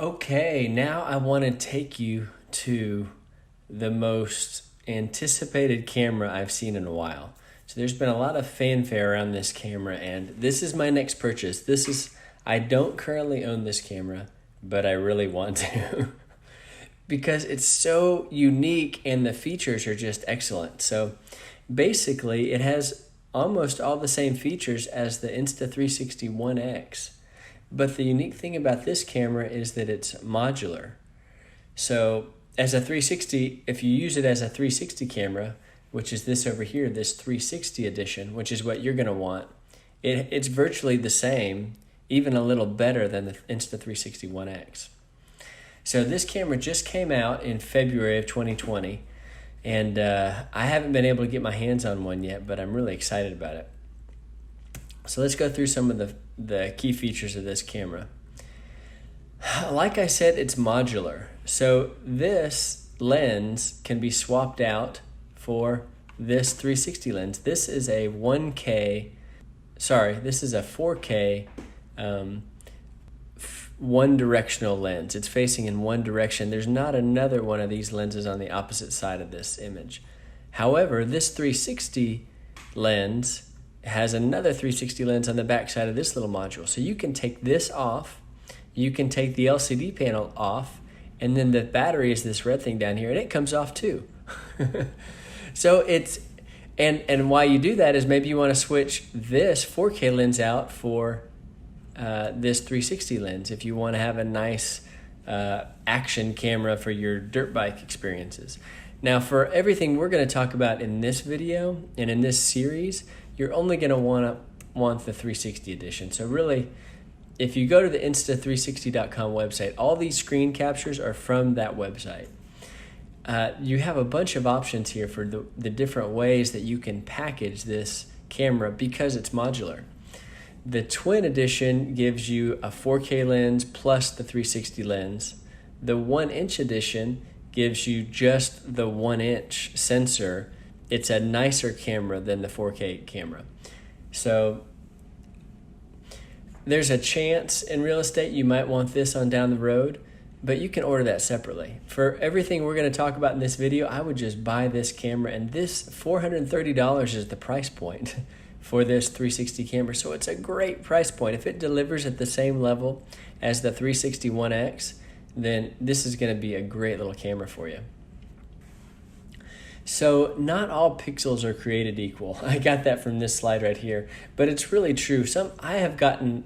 Okay, now I want to take you to the most anticipated camera I've seen in a while. So there's been a lot of fanfare around this camera, and this is my next purchase. I don't currently own this camera, but I really want to because it's so unique and the features are just excellent. So basically, it has almost all the same features as the Insta360 One X. But the unique thing about this camera is that it's modular. So as a 360, if you use it as a 360 camera, which is this over here, this 360 edition, which is what you're going to want, it's virtually the same, even a little better than the Insta360 One X. So this camera just came out in February of 2020, and I haven't been able to get my hands on one yet, but I'm really excited about it. So let's go through some of the key features of this camera. Like I said, it's modular. So this lens can be swapped out for this 360 lens. This is a 4K one-directional lens. It's facing in one direction. There's not another one of these lenses on the opposite side of this image. However, this 360 lens has another 360 lens on the back side of this little module. So you can take this off, you can take the LCD panel off, and then the battery is this red thing down here, and it comes off too. So it's, and why you do that is maybe you want to switch this 4K lens out for this 360 lens if you want to have a nice action camera for your dirt bike experiences. Now, for everything we're going to talk about in this video and in this series, you're only going to want the 360 edition. So really, if you go to the Insta360.com website, all these screen captures are from that website. You have a bunch of options here for the different ways that you can package this camera because it's modular. The Twin Edition gives you a 4K lens plus the 360 lens. The 1-inch edition gives you just the 1-inch sensor. It's a nicer camera than the 4K camera. So there's a chance in real estate you might want this on down the road, but you can order that separately. For everything we're going to talk about in this video, I would just buy this camera, and this $430 is the price point for this 360 camera. So it's a great price point. If it delivers at the same level as the 360 One X, then this is going to be a great little camera for you. So not all pixels are created equal. I got that from this slide right here, but it's really true. I have gotten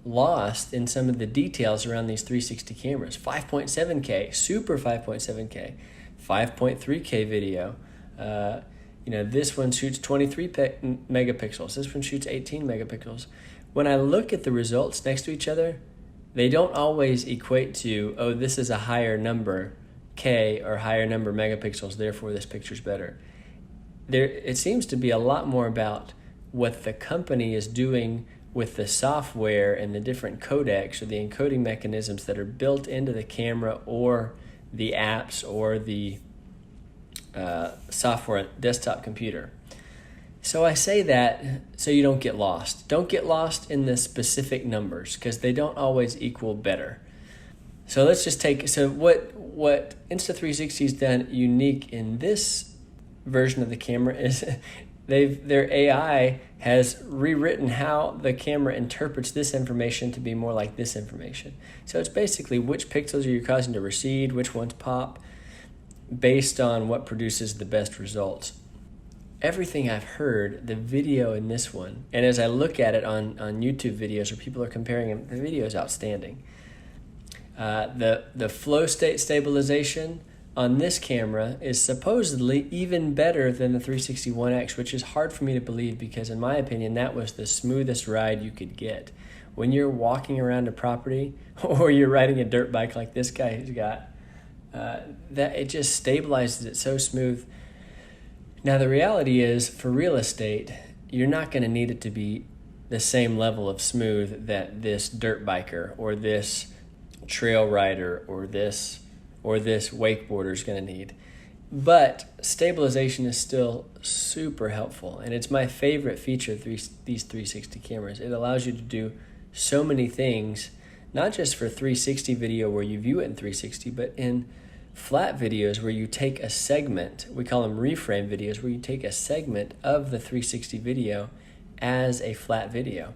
lost in some of the details around these 360 cameras. 5.7K, super 5.7K, 5.3K video. This one shoots 23 megapixels. This one shoots 18 megapixels. When I look at the results next to each other, they don't always equate to, oh, this is a higher number K or higher number megapixels, therefore this picture's better. It seems to be a lot more about what the company is doing with the software and the different codecs or the encoding mechanisms that are built into the camera or the apps or the software desktop computer. So I say that so you don't get lost. Don't get lost in the specific numbers because they don't always equal better. So let's just what Insta360's done unique in this version of the camera is their AI has rewritten how the camera interprets this information to be more like this information. So it's basically which pixels are you causing to recede, which ones pop, based on what produces the best results. Everything I've heard, the video in this one, and as I look at it on YouTube videos where people are comparing them, the video is outstanding. The flow state stabilization on this camera is supposedly even better than the 360 One X, which is hard for me to believe because in my opinion that was the smoothest ride you could get. When you're walking around a property or you're riding a dirt bike like this guy who's got, that it just stabilizes it so smooth. Now the reality is for real estate, you're not going to need it to be the same level of smooth that this dirt biker or this trail rider or this wakeboarder is going to need. But stabilization is still super helpful, and it's my favorite feature of these 360 cameras. It allows you to do so many things not just for 360 video where you view it in 360, but in flat videos where you take a segment. We call them reframe videos, where you take a segment of the 360 video as a flat video.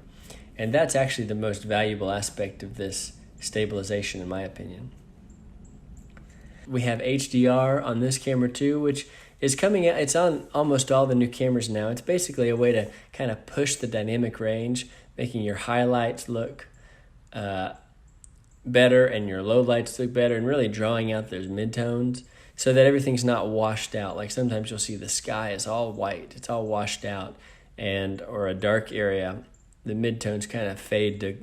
And that's actually the most valuable aspect of this stabilization, in my opinion. We have HDR on this camera too, which is coming out. It's on almost all the new cameras now. It's basically a way to kind of push the dynamic range, making your highlights look better and your lowlights look better, and really drawing out those midtones so that everything's not washed out. Like sometimes you'll see the sky is all white, it's all washed out, or a dark area, the midtones kind of fade to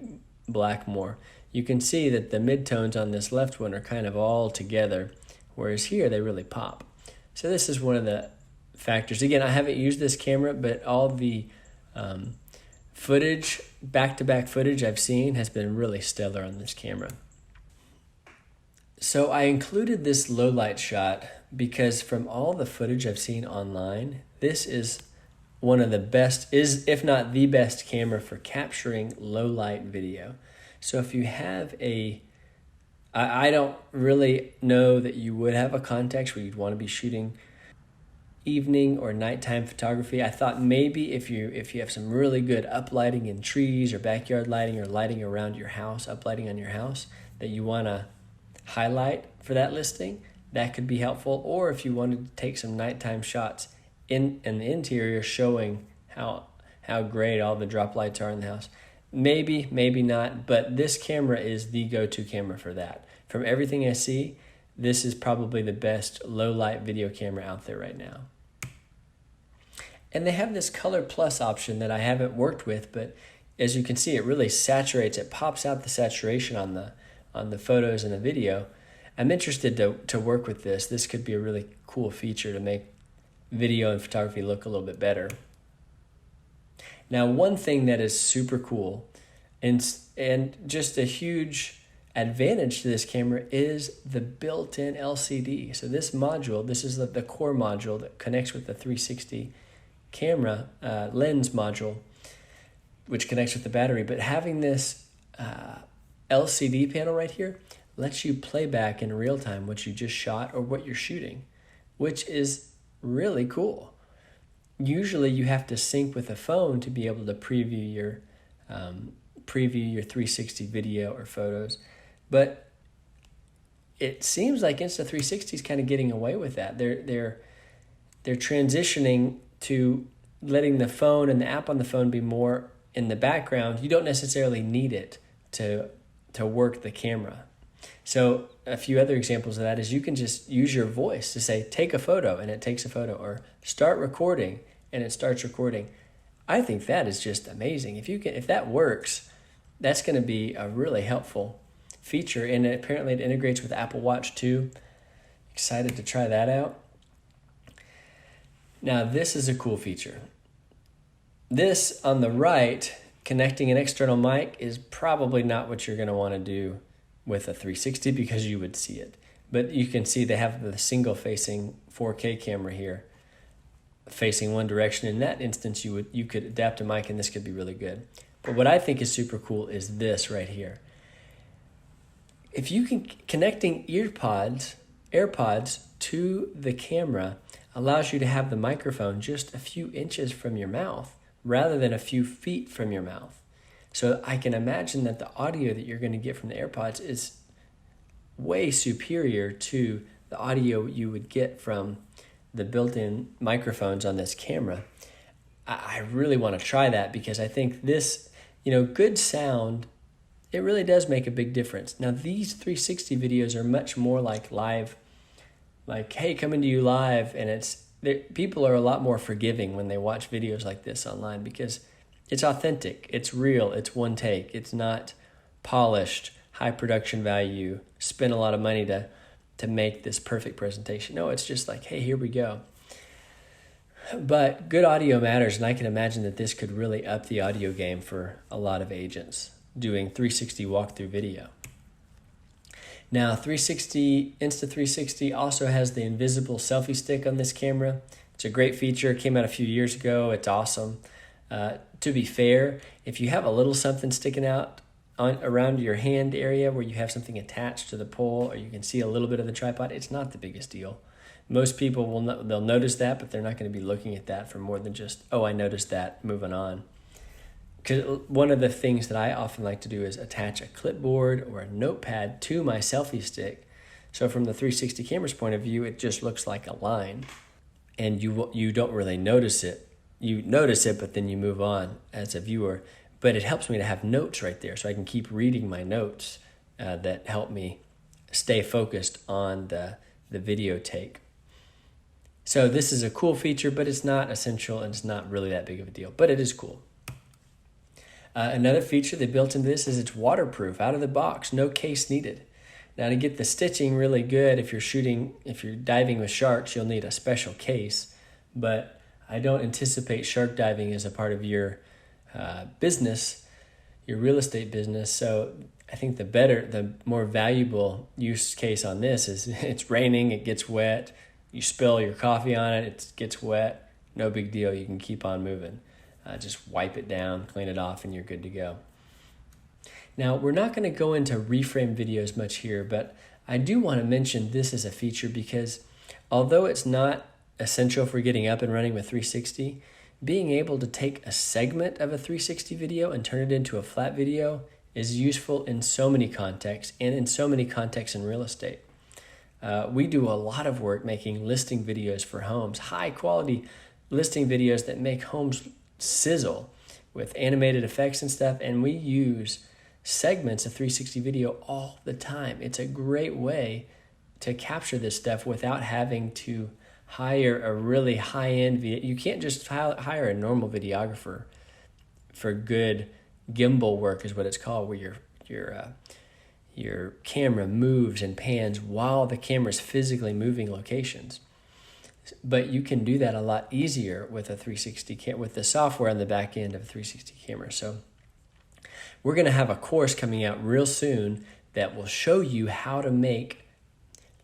black more. You can see that the midtones on this left one are kind of all together, whereas here they really pop. So this is one of the factors. Again, I haven't used this camera, but all the footage, back-to-back footage I've seen has been really stellar on this camera. So I included this low light shot because from all the footage I've seen online, this is one of the best, if not the best camera for capturing low light video. So if you have I don't really know that you would have a context where you'd want to be shooting evening or nighttime photography. I thought maybe if you have some really good uplighting in trees or backyard lighting or lighting around your house, uplighting on your house, that you want to highlight for that listing, that could be helpful. Or if you wanted to take some nighttime shots in the interior showing how great all the drop lights are in the house. Maybe, maybe not, but this camera is the go-to camera for that. From everything I see, this is probably the best low light video camera out there right now. And they have this color plus option that I haven't worked with, but as you can see, it really saturates, it pops out the saturation on the photos and the video. I'm interested to work with this. This could be a really cool feature to make video and photography look a little bit better. Now, one thing that is super cool and just a huge advantage to this camera is the built-in LCD. So this module, this is the core module that connects with the 360 camera lens module, which connects with the battery. But having this LCD panel right here lets you play back in real time what you just shot or what you're shooting, which is really cool. Usually you have to sync with a phone to be able to preview your 360 video or photos, but it seems like Insta360 is kind of getting away with that. They're transitioning to letting the phone and the app on the phone be more in the background. You don't necessarily need it to work the camera. So a few other examples of that is you can just use your voice to say, take a photo, and it takes a photo, or start recording, and it starts recording. I think that is just amazing. If that works, that's going to be a really helpful feature, and apparently it integrates with Apple Watch too. Excited to try that out. Now this is a cool feature. This on the right, connecting an external mic, is probably not what you're going to want to do with a 360 because you would see it. But you can see they have the single facing 4K camera here facing one direction. In that instance, you could adapt a mic and this could be really good. But what I think is super cool is this right here. If you can, connecting AirPods to the camera allows you to have the microphone just a few inches from your mouth rather than a few feet from your mouth. So I can imagine that the audio that you're going to get from the AirPods is way superior to the audio you would get from the built-in microphones on this camera. I really want to try that because I think this, good sound, it really does make a big difference. Now these 360 videos are much more like live, like, hey, coming to you live, and people are a lot more forgiving when they watch videos like this online because it's authentic, it's real, it's one take. It's not polished, high production value, spend a lot of money to make this perfect presentation. No, it's just like, hey, here we go. But good audio matters, and I can imagine that this could really up the audio game for a lot of agents doing 360 walkthrough video. Now, Insta360 also has the invisible selfie stick on this camera. It's a great feature. It came out a few years ago. It's awesome. To be fair, if you have a little something sticking out around your hand area where you have something attached to the pole, or you can see a little bit of the tripod, it's not the biggest deal. Most people they'll notice that, but they're not going to be looking at that for more than just, oh, I noticed that, moving on. Because one of the things that I often like to do is attach a clipboard or a notepad to my selfie stick. So from the 360 camera's point of view, it just looks like a line, and you don't really notice it. You notice it, but then you move on as a viewer. But it helps me to have notes right there, so I can keep reading my notes that help me stay focused on the video take. So this is a cool feature, but it's not essential, and it's not really that big of a deal, but it is cool. Another feature they built into this is it's waterproof out of the box, no case needed. Now, to get the stitching really good, if you're diving with sharks, you'll need a special case, but I don't anticipate shark diving as a part of your business, your real estate business. So I think the more valuable use case on this is it's raining, it gets wet, you spill your coffee on it, it gets wet, no big deal, you can keep on moving. Just wipe it down, clean it off, and you're good to go. Now, we're not going to go into reframe videos much here, but I do want to mention this as a feature because although it's not essential for getting up and running with 360, being able to take a segment of a 360 video and turn it into a flat video is useful in so many contexts, and in so many contexts in real estate. We do a lot of work making listing videos for homes, high quality listing videos that make homes sizzle with animated effects and stuff, and we use segments of 360 video all the time. It's a great way to capture this stuff without having to hire a really high-end video. You can't just hire a normal videographer for good gimbal work, is what it's called, where your camera moves and pans while the camera's physically moving locations. But you can do that a lot easier with a 360 with the software on the back end of a 360 camera. So we're going to have a course coming out real soon that will show you how to make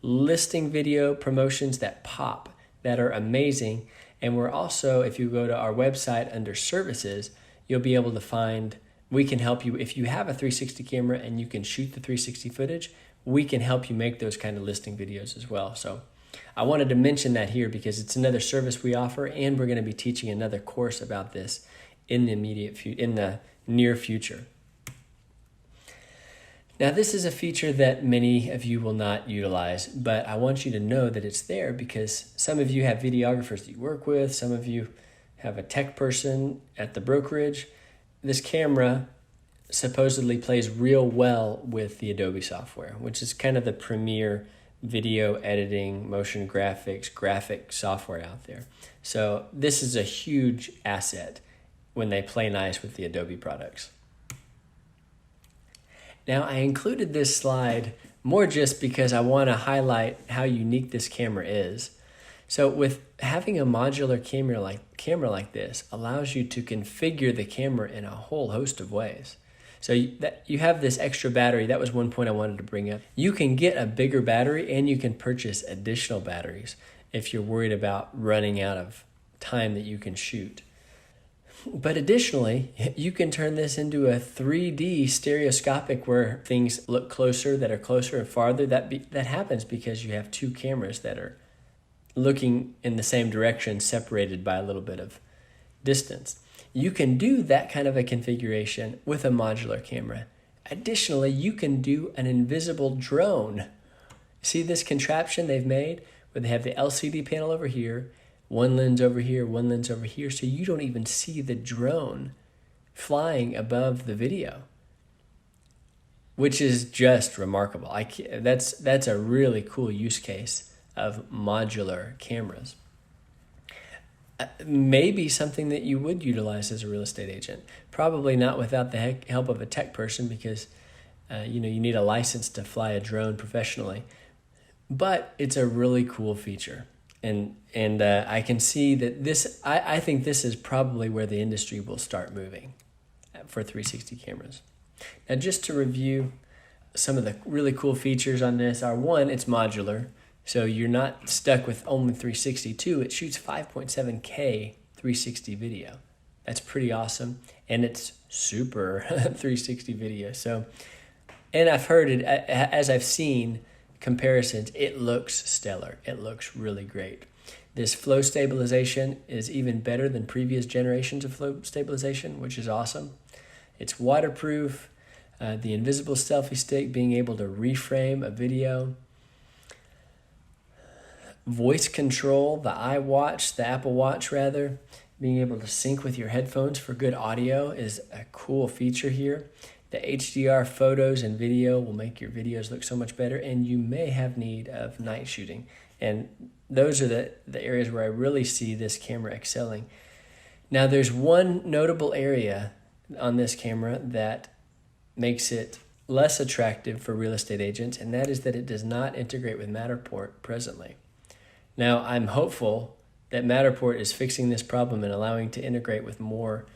listing video promotions that pop, that are amazing. And we're also, if you go to our website under services, you'll be able to find, we can help you. If you have a 360 camera and you can shoot the 360 footage, we can help you make those kind of listing videos as well. So I wanted to mention that here because it's another service we offer, and we're going to be teaching another course about this in the near future. Now, this is a feature that many of you will not utilize, but I want you to know that it's there because some of you have videographers that you work with, some of you have a tech person at the brokerage. This camera supposedly plays real well with the Adobe software, which is kind of the premier video editing, motion graphics, graphic software out there. So this is a huge asset when they play nice with the Adobe products. Now, I included this slide more just because I want to highlight how unique this camera is. So with having a modular camera like this allows you to configure the camera in a whole host of ways. So you have this extra battery. That was one point I wanted to bring up. You can get a bigger battery, and you can purchase additional batteries if you're worried about running out of time that you can shoot. But additionally, you can turn this into a 3D stereoscopic where things look closer, that are closer and farther. That happens because you have two cameras that are looking in the same direction, separated by a little bit of distance. You can do that kind of a configuration with a modular camera. Additionally, you can do an invisible drone. See this contraption they've made where they have the LCD panel over here, one lens over here, one lens over here, so you don't even see the drone flying above the video, which is just remarkable. That's a really cool use case of modular cameras. Maybe something that you would utilize as a real estate agent. Probably not without the help of a tech person because you need a license to fly a drone professionally. But it's a really cool feature. And I can see that this, I think this is probably where the industry will start moving for 360 cameras. Now, just to review some of the really cool features on this are, one, it's modular. So you're not stuck with only 360. Two, it shoots 5.7K 360 video. That's pretty awesome. And it's super 360 video. So, and I've heard it, as I've seen comparisons, it looks stellar. It looks really great. This flow stabilization is even better than previous generations of flow stabilization, which is awesome. It's waterproof. The invisible selfie stick, being able to reframe a video. Voice control, the Apple Watch rather, being able to sync with your headphones for good audio is a cool feature here. The HDR photos and video will make your videos look so much better, and you may have need of night shooting. And those are the areas where I really see this camera excelling. Now, there's one notable area on this camera that makes it less attractive for real estate agents, and that is that it does not integrate with Matterport presently. Now, I'm hopeful that Matterport is fixing this problem and allowing to integrate with more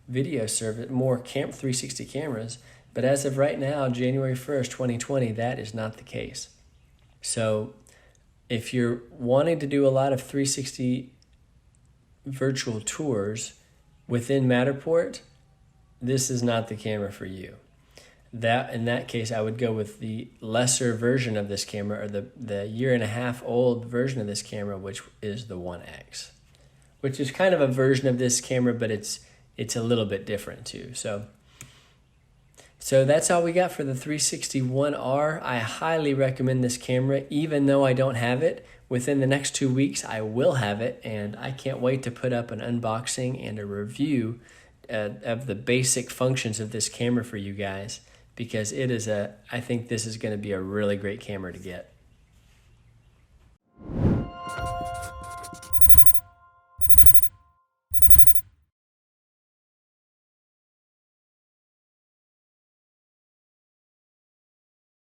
video service, more 360 cameras, but as of right now, January 1st, 2020, that is not the case. So if you're wanting to do a lot of 360 virtual tours within Matterport, this is not the camera for you. In that case, I would go with the lesser version of this camera, or the 1.5-year-old version of this camera, which is the 1X, which is kind of a version of this camera, but it's a little bit different too. So that's all we got for the 360 One R. I highly recommend this camera, even though I don't have it. Within the next 2 weeks, I will have it, and I can't wait to put up an unboxing and a review of the basic functions of this camera for you guys, because I think this is going to be a really great camera to get.